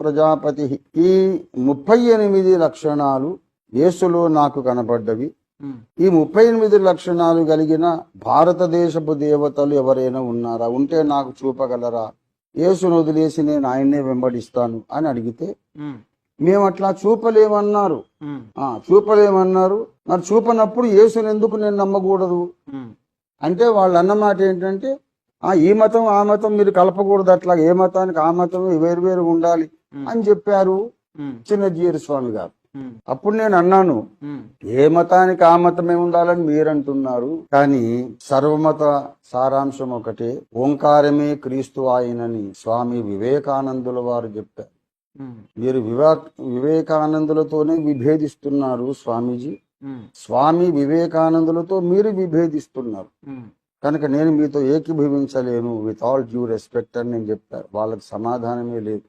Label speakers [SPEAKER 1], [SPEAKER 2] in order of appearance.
[SPEAKER 1] ప్రజాపతి. ఈ 38 లక్షణాలు యేసులో నాకు కనపడ్డవి. ఈ 38 లక్షణాలు కలిగిన భారతదేశపు దేవతలు ఎవరైనా ఉన్నారా, ఉంటే నాకు చూపగలరా, యేసును వదిలేసి నేను ఆయన్నే వెంబడిస్తాను అని అడిగితే మేము అట్లా చూపలేమన్నారు. చూపలేమన్నారు. మరి చూపనప్పుడు యేసుని ఎందుకు నేను నమ్మకూడదు అంటే వాళ్ళు అన్నమాట ఏంటంటే, ఈ మతం ఆ మతం మీరు కలపకూడదు, అట్లా ఏ మతానికి ఆ మతం వేరు ఉండాలి అని చెప్పారు చిన్నజీయర్ స్వామి గారు. అప్పుడు నేను అన్నాను, ఏ మతానికి ఆ మతమే ఉండాలని మీరంటున్నారు, కానీ సర్వమత సారాంశం ఒకటే, ఓంకారమే క్రీస్తు ఆయనని స్వామి వివేకానందుల వారు చెప్పారు. మీరు వివేకానందులతోనే విభేదిస్తున్నారు స్వామీజీ, స్వామి వివేకానందులతో మీరు విభేదిస్తున్నారు, కనుక నేను మీతో ఏకీభవించలేను, విత్ ఆల్ డ్యూ రెస్పెక్ట్ అని నేను చెప్పాను. వాళ్ళకి సమాధానమే లేదు.